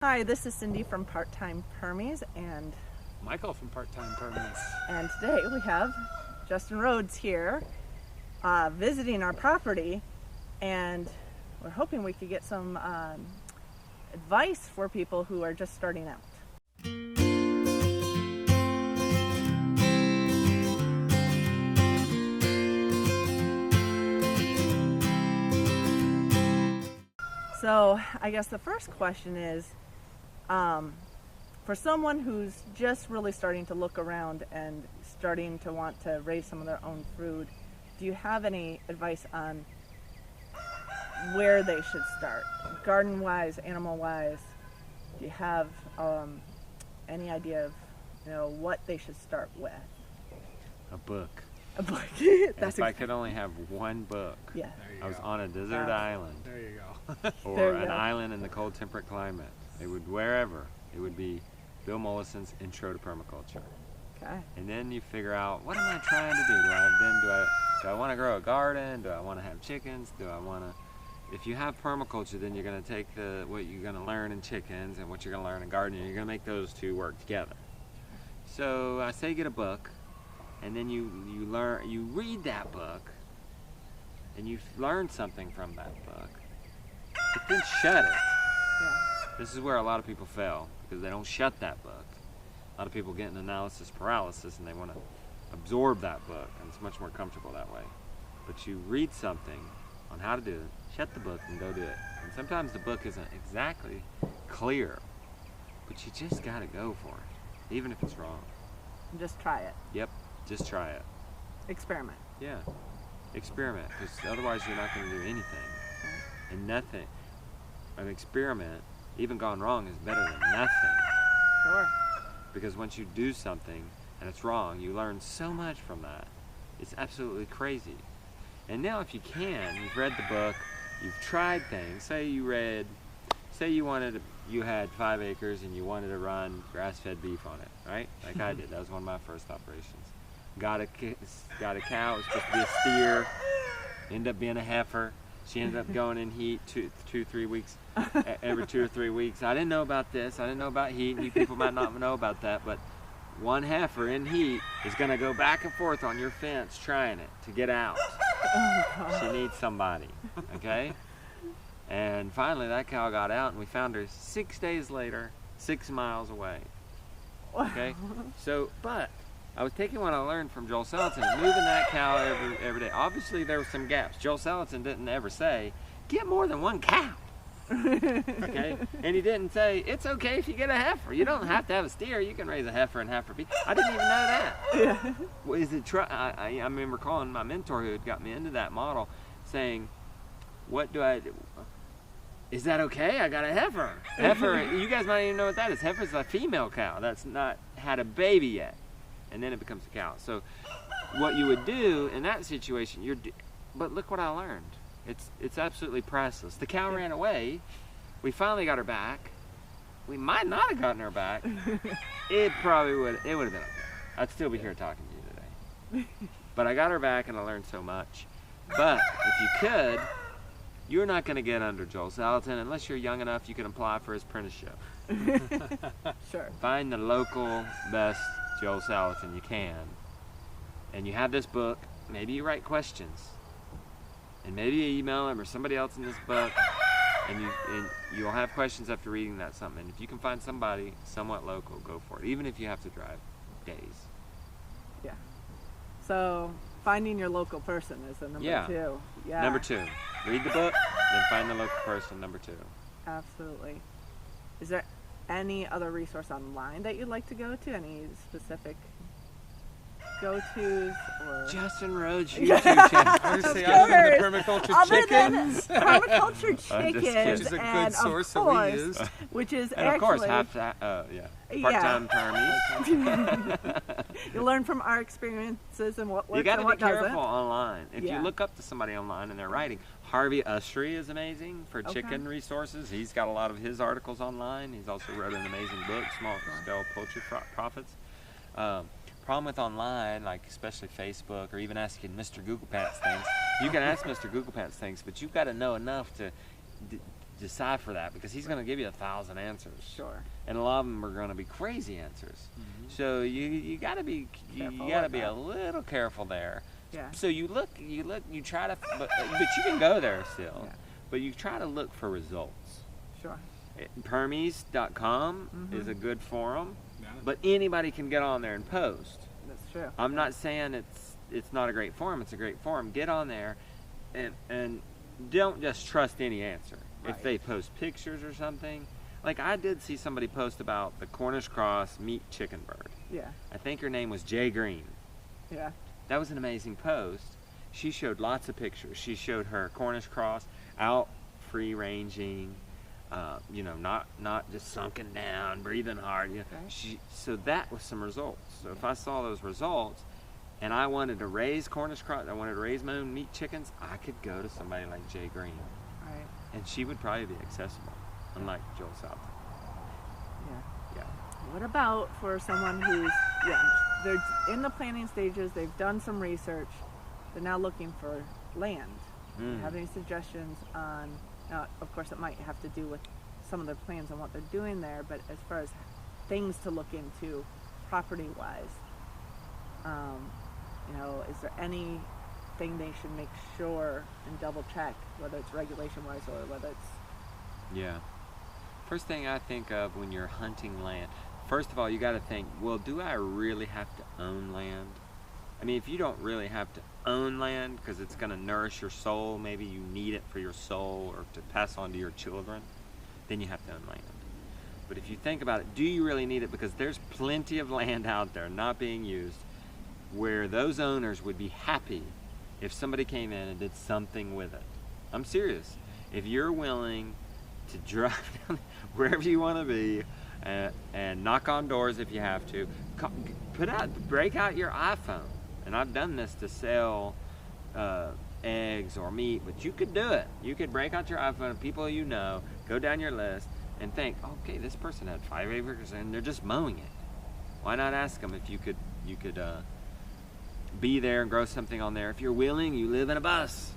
Hi, this is Cindy from Part-Time Permies and Michael from Part-Time Permies. And today we have Justin Rhodes here visiting our property, and we're hoping we could get some advice for people who are just starting out. So I guess the first question is, for someone who's just really starting to look around and starting to want to raise some of their own food, do you have any advice on where they should start, garden-wise, animal-wise? Do you have any idea of what they should start with? A book. A book. If I could only have one book, yeah. I was on a desert island. There you go. Or an island in the cold temperate climate. It would it would be Bill Mollison's Intro to Permaculture. Okay. And then you figure out, what am I trying to do? Do I want to grow a garden? Do I want to have chickens? If you have permaculture, then you're going to take what you're going to learn in chickens and what you're going to learn in gardening, you're going to make those two work together. So I say get a book, and then you read that book, and you learn something from that book, but then shut it. Yeah. This is where a lot of people fail, because they don't shut that book. A lot of people get an analysis paralysis, and they want to absorb that book, and it's much more comfortable that way. But you read something on how to do it, shut the book, and go do it. And sometimes the book isn't exactly clear, but you just got to go for it, even if it's wrong. And just try it. Yep, just try it. Experiment. Yeah, experiment, because otherwise you're not going to do anything. And nothing, an experiment, even gone wrong, is better than nothing. Sure. Because once you do something and it's wrong, you learn so much from that. It's absolutely crazy. And now if you you've read the book, you've tried things. Say you had 5 acres and you wanted to run grass-fed beef on it, right? Like I did. That was one of my first operations. Got a cow. It was supposed to be a steer. Ended up being a heifer. She ended up going in heat 3 weeks, every 2 or 3 weeks. I didn't know about this. I didn't know about heat. You people might not know about that, but one heifer in heat is going to go back and forth on your fence trying it to get out. She needs somebody, okay? And finally that cow got out, and we found her 6 days later, 6 miles away, okay? So, but I was taking what I learned from Joel Salatin and moving that cow every day. Obviously there were some gaps. Joel Salatin didn't ever say, get more than one cow. Okay? And he didn't say, it's okay if you get a heifer. You don't have to have a steer. You can raise a heifer and heifer beef. I didn't even know that. Yeah. Well, I remember calling my mentor who had got me into that model saying, what do I do? Is that okay? I got a heifer. Heifer, you guys might even know what that is. Heifer's a female cow that's not had a baby yet. And then it becomes a cow. So what you would do in that situation, but look what I learned. It's absolutely priceless. The cow ran away. We finally got her back. We might not have gotten her back. It would have been okay. I'd still be here talking to you today. But I got her back, and I learned so much. But if you could, you're not going to get under Joel Salatin unless you're young enough you can apply for his apprenticeship. Sure. Find the local best Joel Salatin you can, and you have this book. Maybe you write questions, and maybe you email him or somebody else in this book, and you'll have questions after reading that something. And if you can find somebody somewhat local, go for it, even if you have to drive days. Yeah. So finding your local person is the number 2. Yeah. Number 2, read the book, then find the local person. Number 2. Absolutely. Is there any other resource online that you'd like to go to? Any specific go-tos? Or Justin Rhodes YouTube channel. Honestly, other than the permaculture chickens, permaculture I'm just chickens, kidding. which is a and good source of that course, we used. which is And of actually, course, part-time permies. you learn from our experiences and what works You got and to what be careful doesn't. online. If Yeah. you look up to somebody online and they're writing, Harvey Usry is amazing for Okay. chicken resources. He's got a lot of his articles online. He's also wrote an amazing book, Small Scale Poultry Profits. Problem with online, like especially Facebook or even asking Mr. Google Pants things, you can ask Mr. Google Pants things, but you've got to know enough to decipher that, because he's going to give you 1,000 answers. Sure. And a lot of them are going to be crazy answers. So you got to be a little careful there. Yeah. So you try to, but you can go there still. Yeah. But you try to look for results. Sure. Permies.com is a good forum, Yeah. but anybody can get on there and post. That's true. I'm not saying it's not a great forum. It's a great forum. Get on there, and don't just trust any answer. Right. If they post pictures or something, like I did see somebody post about the Cornish cross meat chicken bird. Yeah. I think her name was Jay Green. Yeah. That was an amazing post. She showed lots of pictures. She showed her Cornish cross out free ranging, not just sunken down, breathing hard. Okay. So that was some results. So if I saw those results, and I wanted to raise Cornish cross, I wanted to raise my own meat chickens, I could go to somebody like Jay Green, Right. and she would probably be accessible, unlike Joel South. Yeah. Yeah. What about for someone who's, they're in the planning stages, they've done some research, they're now looking for land. Do you have any suggestions on, of course it might have to do with some of their plans and what they're doing there, but as far as things to look into property-wise, is there anything they should make sure and double check, whether it's regulation-wise or whether it's... Yeah. First thing I think of when you're hunting land, first of all, you got to think, well, do I really have to own land? I mean, if you don't really have to own land because it's going to nourish your soul, maybe you need it for your soul or to pass on to your children, then you have to own land. But if you think about it, do you really need it? Because there's plenty of land out there not being used where those owners would be happy if somebody came in and did something with it. I'm serious. If you're willing to drive down wherever you want to be and knock on doors if you have to, break out your iPhone. And I've done this to sell eggs or meat, but you could do it. You could break out your iPhone, people you know, go down your list and think, okay, this person had 5 acres and they're just mowing it. Why not ask them if you could be there and grow something on there? If you're willing, you live in a bus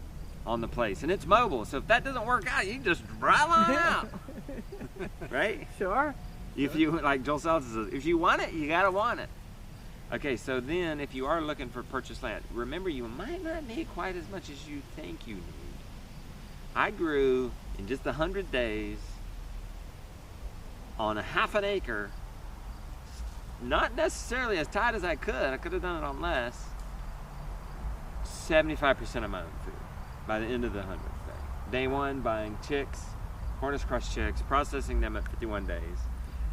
on the place and it's mobile. So if that doesn't work out, you can just drive on out. Right? Sure. If you, like Joel Seltz says, if you want it, you gotta want it. Okay, so then if you are looking for purchased land, remember you might not need quite as much as you think you need. I grew in just 100 days on a half an acre, not necessarily as tight as I could have done it on less, 75% of my own food by the end of the 100th day. Day one, buying chicks, Cornish cross chicks, processing them at 51 days.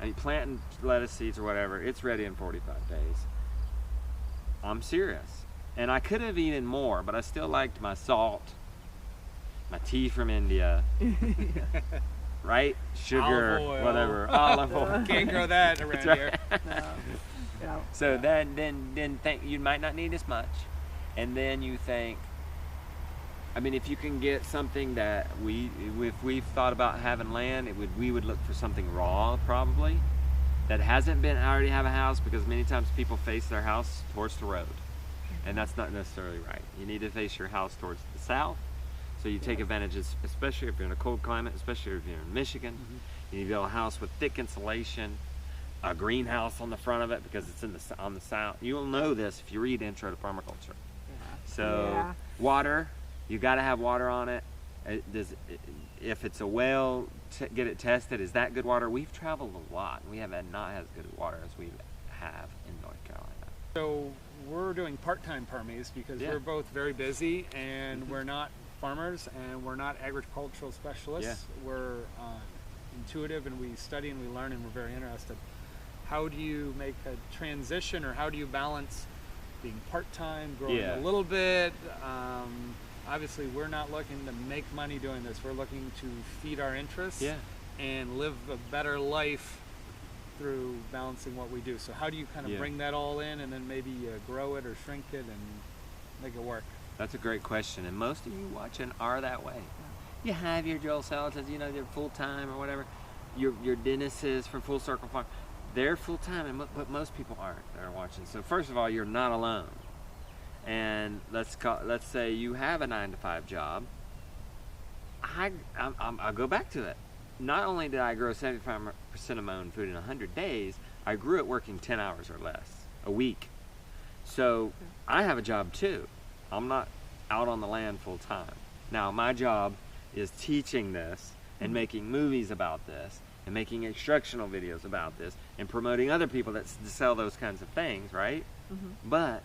I mean, planting lettuce seeds or whatever, it's ready in 45 days. I'm serious. And I could have eaten more, but I still liked my salt, my tea from India, right? Sugar, Olive oil. whatever, olive oil. Can't grow that around here. Yeah. So then think you might not need as much, and then you think, I mean, if you can get something that if we've thought about having land, we would look for something raw probably, that hasn't been already have a house, because many times people face their house towards the road, and that's not necessarily right. You need to face your house towards the south, so you take advantages, especially if you're in a cold climate, especially if you're in Michigan. You need to build a house with thick insulation, a greenhouse on the front of it because it's on the south. You'll know this if you read Intro to Permaculture. So water, you got to have water on it. If it's a well, get it tested. Is that good water? We've traveled a lot. We have not had as good water as we have in North Carolina. So we're doing part-time permies because we're both very busy and we're not farmers and we're not agricultural specialists. We're intuitive and we study and we learn and we're very interested. How do you make a transition, or how do you balance being part-time, growing a little bit? Obviously, we're not looking to make money doing this. We're looking to feed our interests and live a better life through balancing what we do. So how do you kind of bring that all in and then maybe grow it or shrink it and make it work? That's a great question, and most of you watching are that way. You have your Joel Salads, they're full-time or whatever. Your Dennis's from Full Circle Farm, they're full-time, but most people aren't that are watching. So first of all, you're not alone. And let's say you have a 9-to-5 job, I'll go back to it. Not only did I grow 75% of my own food in 100 days, I grew it working 10 hours or less a week. So I have a job too. I'm not out on the land full time. Now my job is teaching this and making movies about this and making instructional videos about this and promoting other people that sell those kinds of things, right? But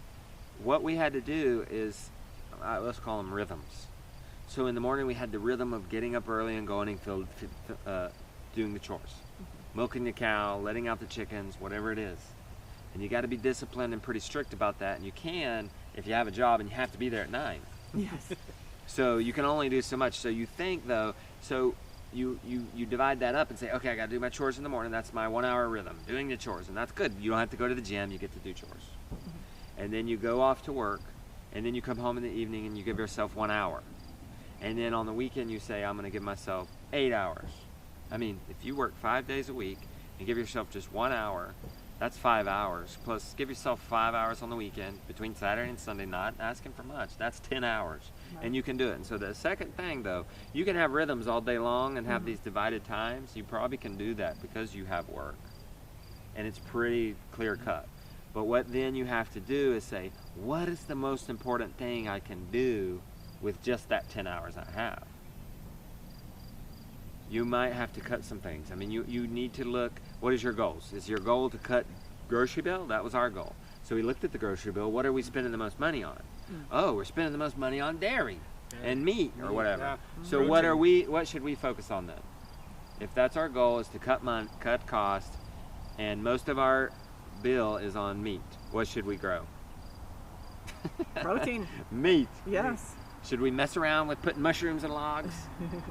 what we had to do is, let's call them rhythms. So in the morning we had the rhythm of getting up early and going and doing the chores. Milking the cow, letting out the chickens, whatever it is. And you got to be disciplined and pretty strict about that. And you can if you have a job and you have to be there at 9. Yes. So you can only do so much. So you think though, so you divide that up and say, okay, I got to do my chores in the morning. That's my 1 hour rhythm, doing the chores. And that's good. You don't have to go to the gym. You get to do chores. And then you go off to work. And then you come home in the evening and you give yourself 1 hour. And then on the weekend you say, I'm going to give myself 8 hours. I mean, if you work 5 days a week and give yourself just 1 hour, that's 5 hours. Plus give yourself 5 hours on the weekend between Saturday and Sunday, not asking for much. That's 10 hours. Right. And you can do it. And so the second thing though, you can have rhythms all day long and have these divided times. You probably can do that because you have work. And it's pretty clear cut. But what then you have to do is say, what is the most important thing I can do with just that 10 hours I have? You might have to cut some things. I mean, you need to look, what is your goals? Is your goal to cut grocery bill? That was our goal. So we looked at the grocery bill. What are we spending the most money on? Oh, we're spending the most money on dairy and meat or whatever. Yeah. So what should we focus on then? If that's our goal, is to cut cost, and most of our bill is on meat, what should we grow? Protein. Meat. Yes. Should we mess around with putting mushrooms in logs?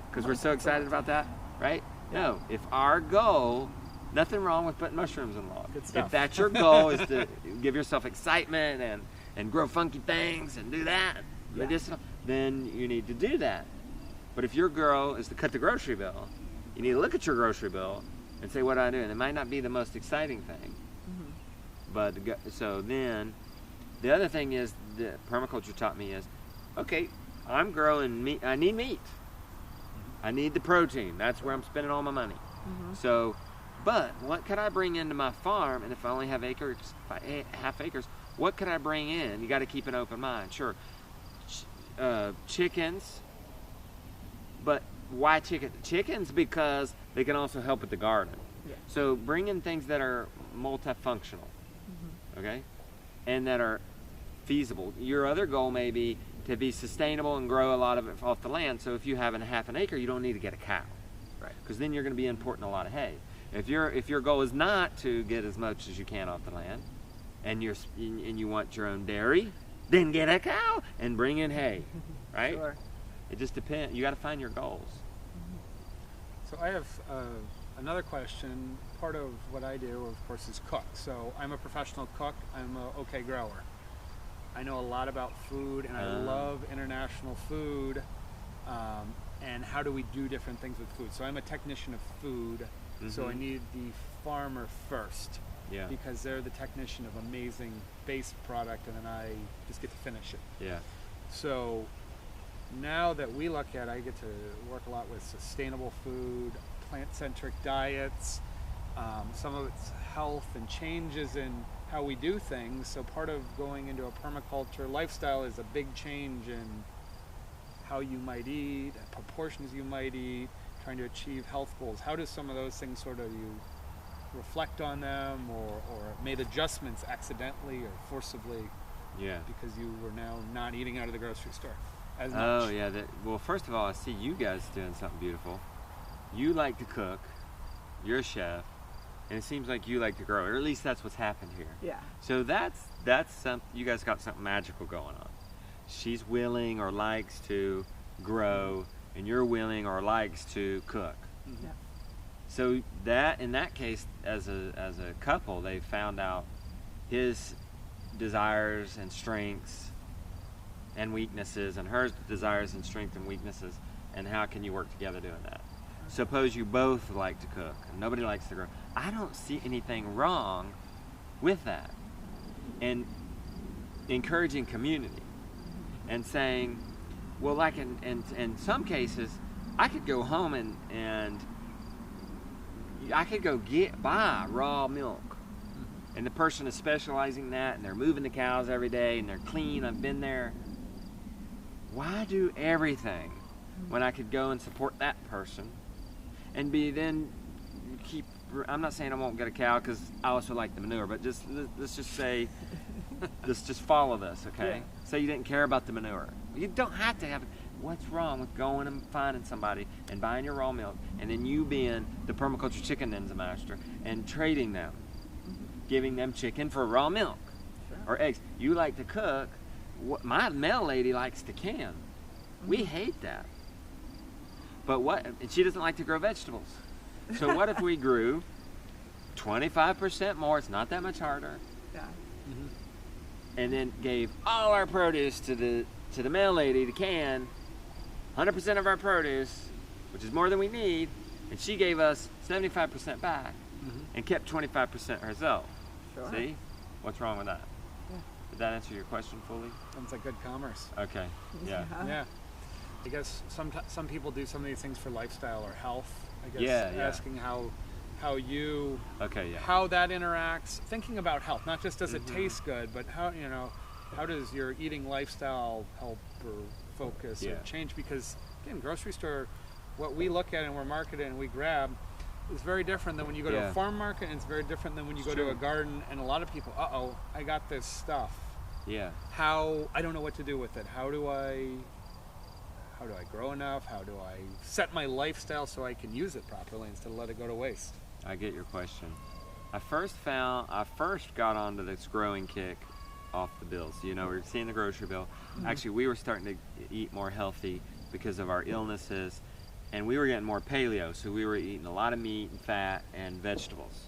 Because we're so excited about that, right? No. If our goal, nothing wrong with putting mushrooms in logs. Good stuff. If that's your goal, is to give yourself excitement and grow funky things and do that, medicinal, then you need to do that. But if your goal is to cut the grocery bill, you need to look at your grocery bill and say, what do I do? And it might not be the most exciting thing. But so then, the other thing is that permaculture taught me is, okay, I'm growing meat. I need meat. I need the protein. That's where I'm spending all my money. So, but what could I bring into my farm? And if I only have half acres, what could I bring in? You got to keep an open mind. Sure, chickens. But why chickens? Because they can also help with the garden. Yeah. So bring in things that are multifunctional, okay, and that are feasible. Your other goal may be to be sustainable and grow a lot of it off the land. So if you have half an acre, you don't need to get a cow, right? Because then you're going to be importing a lot of hay. If your goal is not to get as much as you can off the land, and you want your own dairy, then get a cow and bring in hay, right? Sure. It just depends. You got to find your goals. So I have another question. Part of what I do, of course, is cook. So I'm a professional cook. I'm a okay grower. I know a lot about food, and I love international food. And how do we do different things with food? So I'm a technician of food. So I need the farmer first. Yeah. Because they're the technician of amazing base product, and then I just get to finish it. Yeah. So now that we look at, I get to work a lot with sustainable food, plant-centric diets. Some of it's health and changes in how we do things. So part of going into a permaculture lifestyle is a big change in how you might eat, proportions you might eat, trying to achieve health goals. How do some of those things sort of you reflect on them or made adjustments accidentally or forcibly? Yeah. Because you were now not eating out of the grocery store as much. Oh yeah. Well, first of all, I see you guys doing something beautiful. You like to cook. You're a chef. And it seems like you like to grow, or at least that's what's happened here. Yeah. So that's something. You guys got something magical going on. She's willing or likes to grow, and you're willing or likes to cook. Yeah. So that in that case, as a couple, they found out his desires and strengths and weaknesses, and her desires and strengths and weaknesses, and how can you work together doing that? Suppose you both like to cook and nobody likes to grow. I don't see anything wrong with that. And encouraging community and saying, well, like in some cases, I could go home and I could go buy raw milk. And the person is specializing in that, and they're moving the cows every day, and they're clean. I've been there. Why do everything when I could go and support that person and keep? I'm not saying I won't get a cow because I also like the manure, but let's just say, let's just follow this, okay? Yeah. Say you didn't care about the manure. You don't have to have it. What's wrong with going and finding somebody and buying your raw milk, and then you being the permaculture chicken ninja master and trading them? Giving them chicken for raw milk or eggs. You like to cook. My mail lady likes to can. We hate that. But and she doesn't like to grow vegetables. So what if we grew 25% more? It's not that much harder. Yeah. And then gave all our produce to the mail lady to can, 100% of our produce, which is more than we need, and she gave us 75% back. And kept 25% herself. Sure. See? What's wrong with that? Yeah. Did that answer your question fully? Sounds like good commerce. Okay. Yeah. Yeah. I guess some people do some of these things for lifestyle or health. I guess Yeah. asking how you Okay. Yeah. how that interacts. Thinking about health, not just does it taste good, but how does your eating lifestyle help or focus or change? Because again, grocery store, what we look at and we're marketed and we grab is very different than when you go to a farm market, and it's very different than when you go to a garden. And a lot of people, I got this stuff. Yeah. I don't know what to do with it. How do I grow enough? How do I set my lifestyle so I can use it properly instead of let it go to waste? I get your question. I first got onto this growing kick off the bills. We were seeing the grocery bill. Actually, we were starting to eat more healthy because of our illnesses. And we were getting more paleo, so we were eating a lot of meat and fat and vegetables.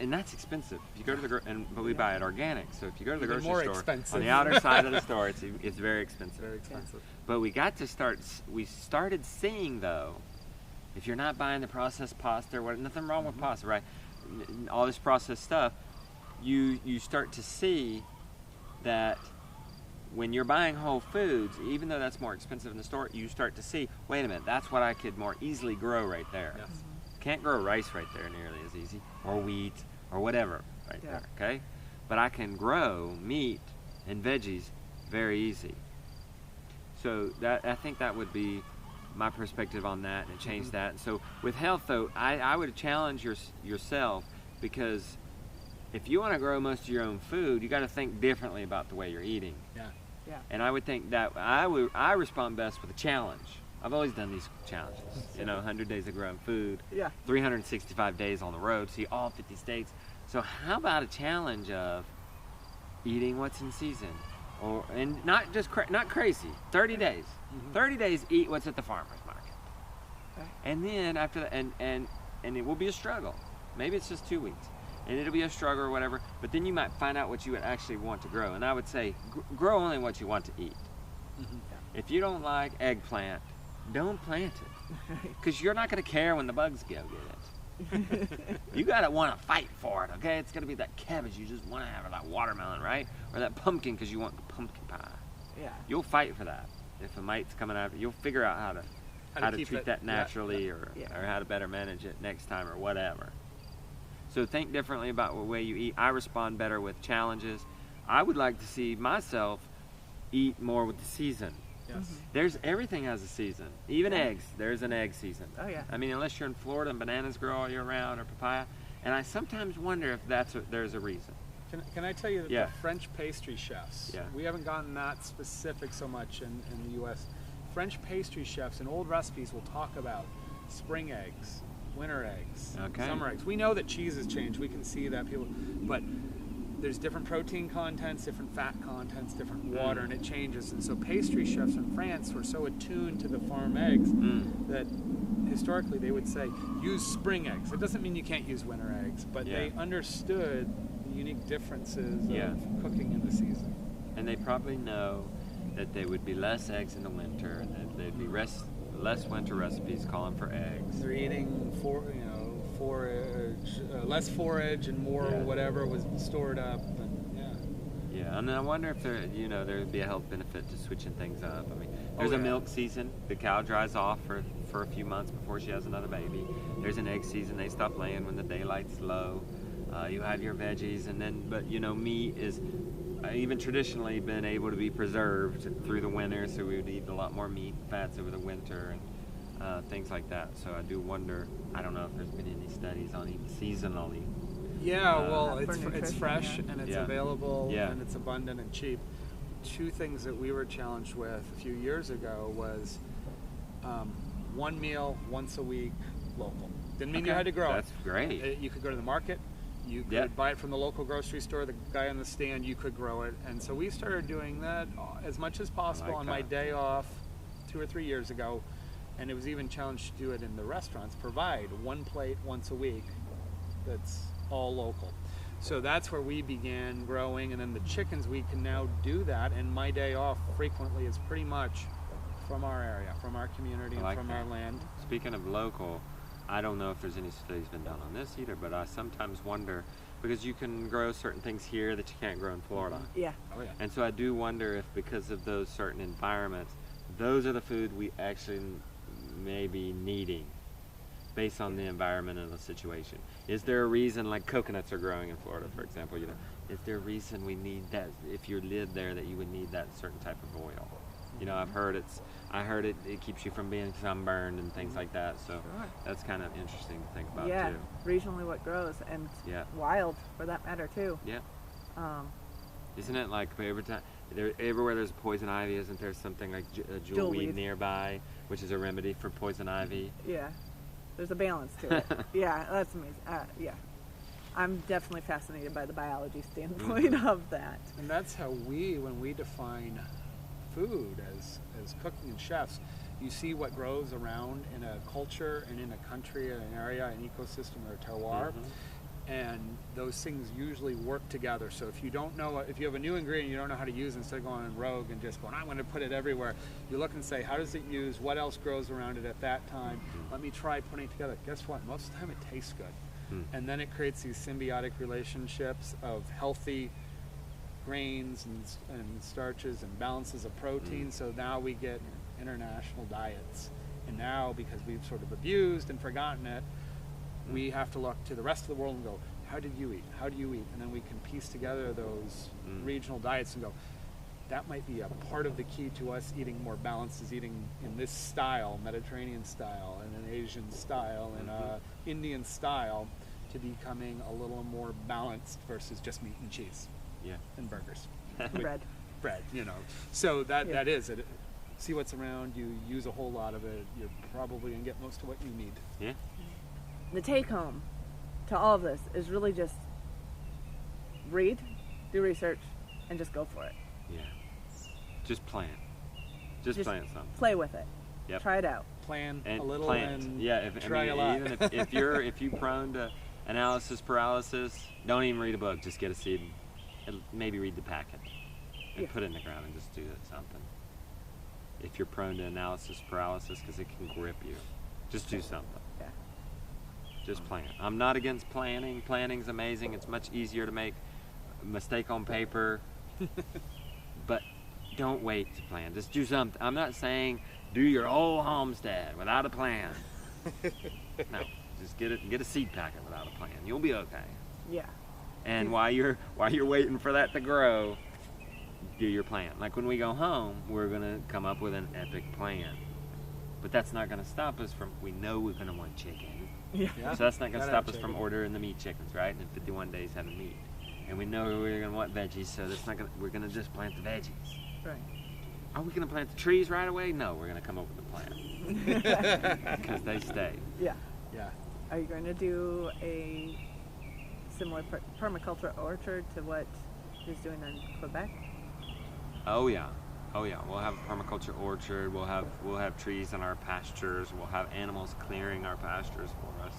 And that's expensive. If you go to but we buy it organic. So if you go to the grocery store, expensive. on the outer side of the store, it's very expensive. Very expensive. But we started seeing though, if you're not buying the processed pasta or nothing wrong with pasta, right? All this processed stuff, you start to see that when you're buying whole foods, even though that's more expensive in the store, you start to see, wait a minute, that's what I could more easily grow right there. Yes. Can't grow rice right there nearly as easy, or wheat, or whatever there, okay? But I can grow meat and veggies very easy. So I think that would be my perspective on that, and change that. So with health, though, I would challenge yourself, because if you want to grow most of your own food, you got to think differently about the way you're eating. Yeah. Yeah. And I would think that I respond best with a challenge. I've always done these challenges. 100 days of growing food. Yeah. 365 days on the road, see all 50 states. So how about a challenge of eating what's in season, and not just not crazy. 30 days. 30 days, eat what's at the farmer's market. Okay. And then after that, and it will be a struggle. Maybe it's just 2 weeks. And it'll be a struggle or whatever, but then you might find out what you would actually want to grow. And I would say, grow only what you want to eat. If you don't like eggplant, don't plant it, because you're not going to care when the bugs go get it. You got to want to fight for it, okay? It's going to be that cabbage you just want to have, or that watermelon, right? Or that pumpkin because you want pumpkin pie. Yeah. You'll fight for that. If a mite's coming after you, you'll figure out how to treat that naturally, or how to better manage it next time, or whatever. So think differently about the way you eat. I respond better with challenges. I would like to see myself eat more with the season. Yes. Everything has a season. Even eggs, there's an egg season. Oh yeah. I mean, unless you're in Florida and bananas grow all year round, or papaya. And I sometimes wonder if there's a reason. Can I tell you that Yeah. the French pastry chefs, Yeah. we haven't gotten that specific so much in the U.S. French pastry chefs in old recipes will talk about spring eggs, winter eggs, Okay. summer eggs. We know that cheese has changed. We can see that but there's different protein contents, different fat contents, different water, and it changes. And so pastry chefs in France were so attuned to the farm eggs that historically they would say, use spring eggs. It doesn't mean you can't use winter eggs, but they understood the unique differences of cooking in the season. And they probably know that there would be less eggs in the winter, and that there'd be less winter recipes calling for eggs. They're eating less forage and more whatever was stored up. Yeah, and I wonder if there would be a health benefit to switching things up. I mean, there's a milk season. The cow dries off for for a few months before she has another baby. There's an egg season. They stop laying when the daylight's low. You have your veggies, and then, but you know, meat is even traditionally been able to be preserved through the winter, so we would eat a lot more meat and fats over the winter and things like that. So I do wonder, I don't know if there's been any studies on eating seasonally. Yeah, well, For it's nutrition, fresh yeah. and it's Yeah. available Yeah. and it's abundant and cheap. Two things that we were challenged with a few years ago was one meal once a week local. Didn't mean you Okay. had to grow That's great. it. You could go to the market. You could Yeah. buy it from the local grocery store. The guy on the stand, you could grow it. And so we started doing that as much as possible like on my that. day off 2 or 3 years ago. And it was even challenged to do it in the restaurants. Provide one plate once a week that's all local. So that's where we began growing. And then the chickens, we can now do that. And my day off frequently is pretty much from our area, from our community, I and like from that. our land. Speaking of local, I don't know if there's any studies been done on this either, but I sometimes wonder, because you can grow certain things here that you can't grow in Florida. Yeah. Oh, yeah. And so I do wonder if because of those certain environments, those are the food we actually may be needing based on the environment and the situation. Is there a reason, like coconuts are growing in Florida, for example, you know, is there a reason we need that, if you lived there, that you would need that certain type of oil? You know, I heard it keeps you from being sunburned and things like that. So Sure. that's kind of interesting to think about Yeah, too. regionally what grows, and Yeah. wild for that matter too. Yeah. Um, Isn't it like every time, everywhere there's poison ivy, isn't there something like jewelweed Jewelweed. nearby, which is a remedy for poison ivy? yeah, there's a balance to it. Yeah, that's amazing. Yeah, I'm definitely fascinated by the biology standpoint of that. And that's how when we define food as cooking and chefs, you see what grows around in a culture and in a country, an area, an ecosystem, or a terroir. And those things usually work together. So if you don't know, if you have a new ingredient you don't know how to use, instead of going on rogue and just going, I'm going to put it everywhere, you look and say, how does it use? What else grows around it at that time? Let me try putting it together. Guess what? Most of the time it tastes good. And then it creates these symbiotic relationships of healthy grains and starches and balances of protein. So now we get international diets. And now, because we've sort of abused and forgotten it, we have to look to the rest of the world and go, how did you eat? How do you eat? And then we can piece together those regional diets and go, that might be a part of the key to us eating more balanced, is eating in this style, Mediterranean style, and an Asian style, and a Indian style, to becoming a little more balanced versus just meat and cheese Yeah. and burgers. Bread. You know. So that Yeah. is it. See what's around, you use a whole lot of it, you're probably going to get most of what you need. Yeah. The take home to all of this is really just read, do research, and just go for it. Yeah. Just plant. Just plant something. Play with it. Yep. Try it out. Plan And a little plant. and Yeah. try a lot. Even if you're prone to analysis paralysis, don't even read a book. Just get a seed. And maybe read the packet and Yeah. put it in the ground and just do something. If you're prone to analysis paralysis, because it can grip you, just do something. Yeah. Just plan. I'm not against planning. Planning's amazing. It's much easier to make a mistake on paper. But don't wait to plan. Just do something. I'm not saying do your whole homestead without a plan. No. Just get a seed packet without a plan. You'll be okay. Yeah. And while you're waiting for that to grow, do your plan. Like when we go home, we're gonna come up with an epic plan. But that's not gonna stop us from. We know we're gonna want chicken. Yeah. Yeah. So that's not going to Gotta stop have us from chicken. ordering the meat chickens, right? And 51 days having meat. And we know we're going to want veggies, so that's not going to, we're going to just plant the veggies. Right. Are we going to plant the trees right away? No, we're going to come up with a plan. Because they stay. Yeah. Yeah. Are you going to do a similar permaculture orchard to what he's doing in Quebec? Oh yeah. Oh yeah. We'll have a permaculture orchard. We'll have trees in our pastures. We'll have animals clearing our pastures for us.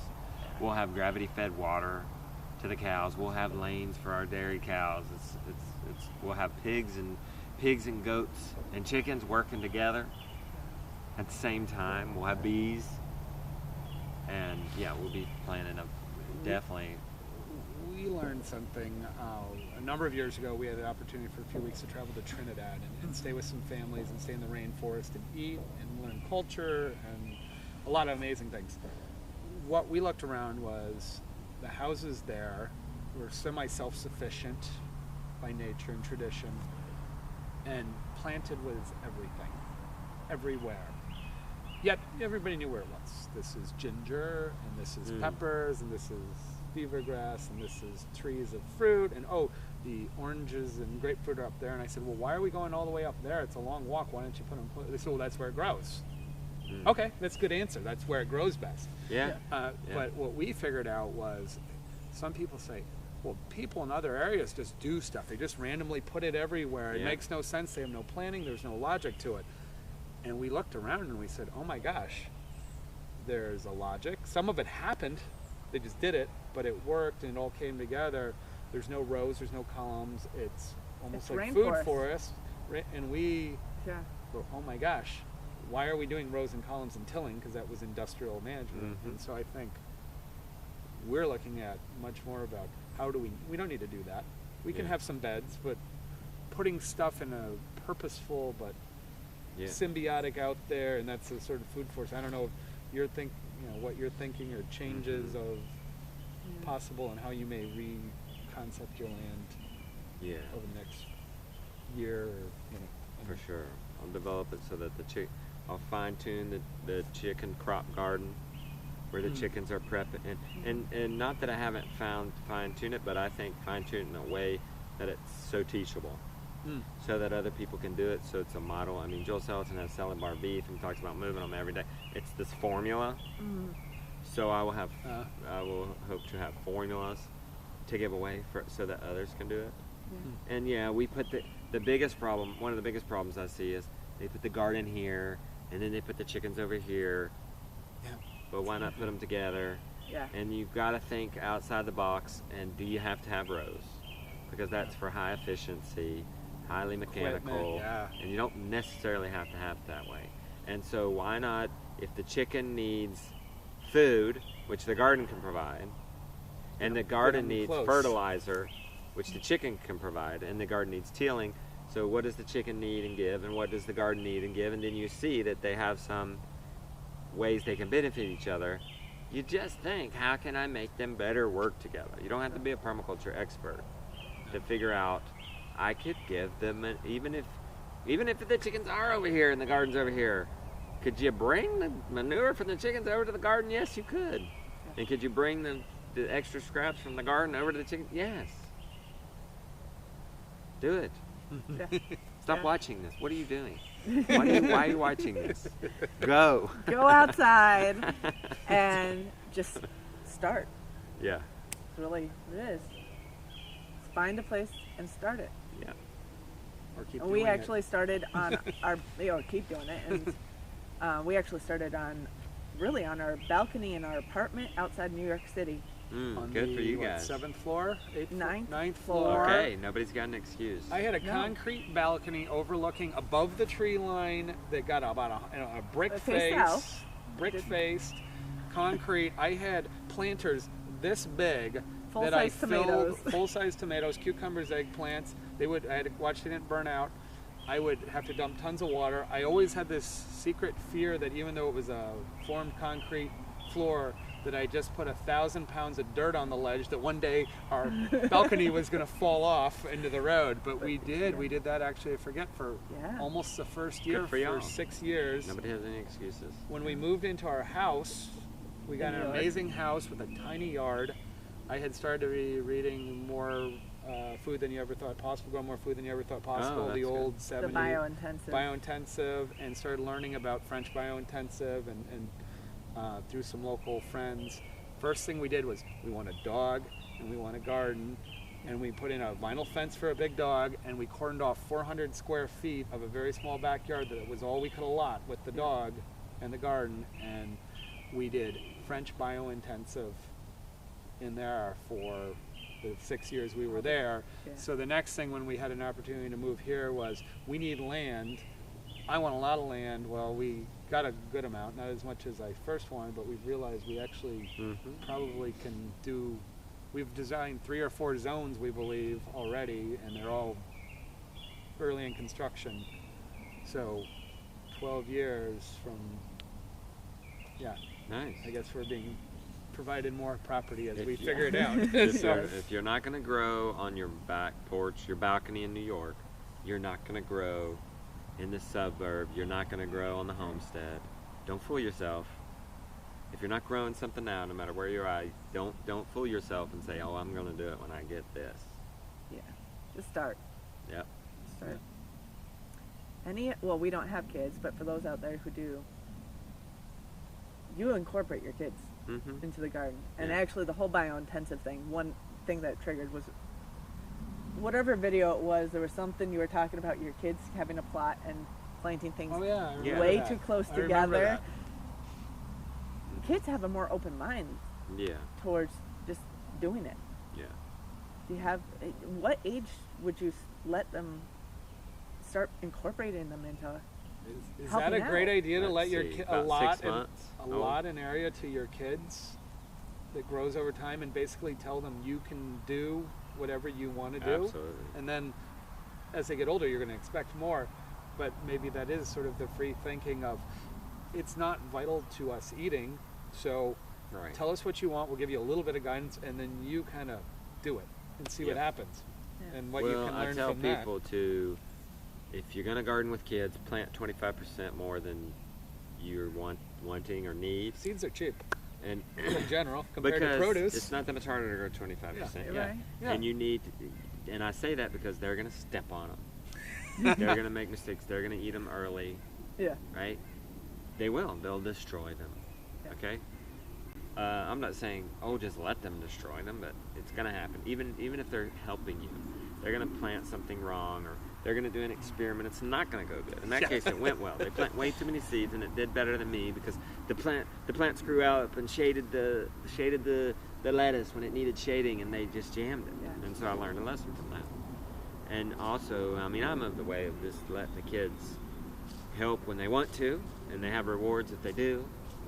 We'll have gravity-fed water to the cows. We'll have lanes for our dairy cows. We'll have pigs and goats and chickens working together at the same time. We'll have bees, and yeah, we'll be planning definitely. We learned something a number of years ago. We had an opportunity for a few weeks to travel to Trinidad and stay with some families and stay in the rainforest and eat and learn culture and a lot of amazing things. What we looked around was the houses there were semi-self-sufficient by nature and tradition, and planted with everything, everywhere. Yet everybody knew where it was. This is ginger, and this is peppers, and this is beaver grass, and this is trees of fruit, and oh, the oranges and grapefruit are up there. And I said, well, why are we going all the way up there? It's a long walk. Why don't you put them? They said, well, that's where it grows. Okay, that's a good answer. That's where it grows best. Yeah. But what we figured out was, some people say, well, people in other areas just do stuff. They just randomly put it everywhere. It makes no sense. They have no planning. There's no logic to it. And we looked around and we said, oh my gosh, there's a logic. Some of it happened. They just did it, but it worked and it all came together. There's no rows, there's no columns. It's almost like food forest. And we go, oh my gosh, why are we doing rows and columns and tilling? Because that was industrial management. And so I think we're looking at much more about how do we don't need to do that. We can have some beds, but putting stuff in a purposeful but symbiotic out there, and that's a sort of food forest. I don't know if you're what you're thinking, or changes of possible, and how you may reconcept your land over the next year, or For sure. I'll develop it so that I'll fine tune the chicken crop garden where the chickens are prepping, and not that I haven't fine tune it, but I think fine tune it in a way that it's so teachable, so that other people can do it. So it's a model. I mean, Joel Salatin has Salad Bar Beef and talks about moving them every day. It's this formula. So I will hope to have formulas to give away so that others can do it. And we put the biggest problem. One of the biggest problems I see is they put the garden here, and then they put the chickens over here. But why not put them together? And you've got to think outside the box. And do you have to have rows? Because that's for high efficiency, highly mechanical, and you don't necessarily have to have it that way. And so why not, if the chicken needs food, which the garden can provide, and the garden needs fertilizer, which the chicken can provide, and the garden needs tilling, so what does the chicken need and give, and what does the garden need and give, and then you see that they have some ways they can benefit each other. You just think, how can I make them better work together? You don't have to be a permaculture expert to figure out, I could give them, even if the chickens are over here and the garden's over here, could you bring the manure from the chickens over to the garden? Yes, you could. And could you bring the extra scraps from the garden over to the chicken? Yes. Do it. Stop watching this. What are you doing? Why are you watching this? Go. Go outside and just start. Yeah. It's really, it is. Find a place and start it. Yeah. Or keep And we actually started on our, keep doing it. And we actually started on our balcony in our apartment outside New York City. Good for you guys. 7th floor? Ninth floor. Okay, nobody's got an excuse. I had a concrete balcony overlooking above the tree line that got about a brick faced concrete. I had planters this big that I filled full-size tomatoes, cucumbers, eggplants. I had to watch they didn't burn out. I would have to dump tons of water. I always had this secret fear that even though it was a formed concrete floor, that I just put 1,000 pounds of dirt on the ledge, that one day our balcony was going to fall off into the road. But we did. We did that actually, I forget, for almost the first year, for 6 years. Nobody has any excuses. When we moved into our house, we got an amazing house with a tiny yard. I had started reading more food than you ever thought possible, grow more food than you ever thought possible, the old 70s. The biointensive. And started learning about French biointensive and through some local friends. First thing we did was we want a dog and we want a garden, and we put in a vinyl fence for a big dog, and we cordoned off 400 square feet of a very small backyard that was all we could allot with the dog and the garden, and we did French biointensive in there for the 6 years we were there. So the next thing when we had an opportunity to move here was, we need land. I want a lot of land. Well, we got a good amount, not as much as I first wanted, but we've realized we actually probably can do. We've designed 3 or 4 zones, we believe, already, and they're all early in construction. So 12 years from Yeah, Nice. I guess we're being provided more property as If we you- figure it out. If you're not going to grow on your back porch, your balcony in New York, you're not going to grow in the suburb. You're not going to grow on the homestead. Don't fool yourself. If you're not growing something now, no matter where you're at, don't fool yourself and say, "Oh, I'm going to do it when I get this." Yeah. Just start. Yep. Start. Well, we don't have kids, but for those out there who do, you incorporate your kids Mm-hmm. into the garden. And Yeah. actually, the whole biointensive thing, one thing that triggered was whatever video it was, there was something you were talking about your kids having a plot and planting things Oh yeah, I remember way that. too close I remember together. that. Kids have a more open mind Yeah. towards just doing it. Yeah. Do you have, what age would you let them start incorporating them into? Is Helping that a great out. idea to Let's let your see, kid about 6 months old. allot an area to your kids that grows over time and basically tell them you can do whatever you want to do? Absolutely. And then as they get older, you're going to expect more. But maybe that is sort of the free thinking of it's not vital to us eating, so Right. tell us what you want, we'll give you a little bit of guidance, and then you kind of do it and see what Yeah. happens Yeah. and what well, you can learn I tell from that. people to, if you're going to garden with kids, plant 25% more than you're wanting or need. Seeds are cheap And in general compared because to produce. it's not that much harder to grow 25%. You're Yeah. right. Yeah. And you need, and I say that because they're going to step on them. They're going to make mistakes. They're going to eat them early, Yeah. right? They will. They'll destroy them. Yeah. Okay. I'm not saying, oh, just let them destroy them, but it's going to happen. Even if they're helping you, they're going to plant something wrong, or they're going to do an experiment. It's not going to go good. In that case, it went well. They plant way too many seeds, and it did better than me because the plant screw up and shaded the lettuce when it needed shading, and they just jammed it. Yeah. And so I learned a lesson from that. And also, I mean, I'm of the way of just letting the kids help when they want to, and they have rewards if they do.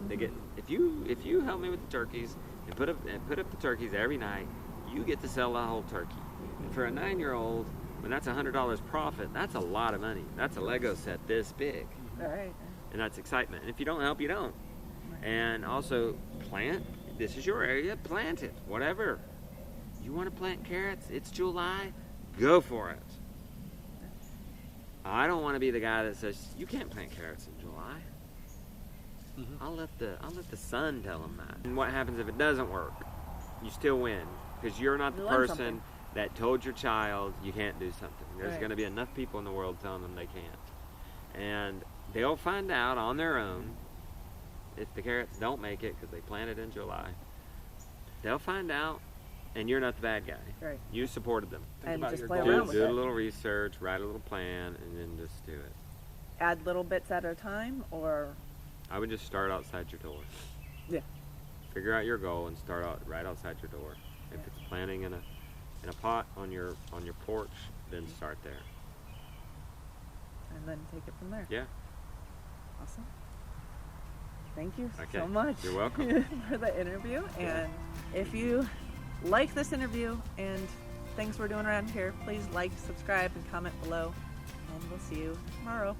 They get, if you help me with the turkeys and put up the turkeys every night, you get to sell the whole turkey. And for a 9-year-old, when that's $100 profit, that's a lot of money. That's a Lego set this big, All right. and that's excitement. And if you don't help, you don't. And also, plant. This is your area. Plant it. Whatever. You want to plant carrots? It's July. Go for it. I don't want to be the guy that says you can't plant carrots in July. Mhm. I'll let the sun tell them that. And what happens if it doesn't work? You still win because you're not the You learn person something. that told your child you can't do something. There's Right. going to be enough people in the world telling them they can't, and they'll find out on their own if the carrots don't make it because they planted in July. They'll find out, and you're not the bad guy. Right. You supported them. Think And about just your play goals. around Do, with do it. a little research, write a little plan, and then just do it. Add little bits at a time, or I would just start outside your door. yeah. Figure out your goal and start out right outside your door. If it's planting in a pot on your porch, then start there. And then take it from there. Yeah. Awesome. Thank you Okay. so much. You're welcome. for the interview. And if you like this interview and things we're doing around here, please like, subscribe, and comment below. And we'll see you tomorrow.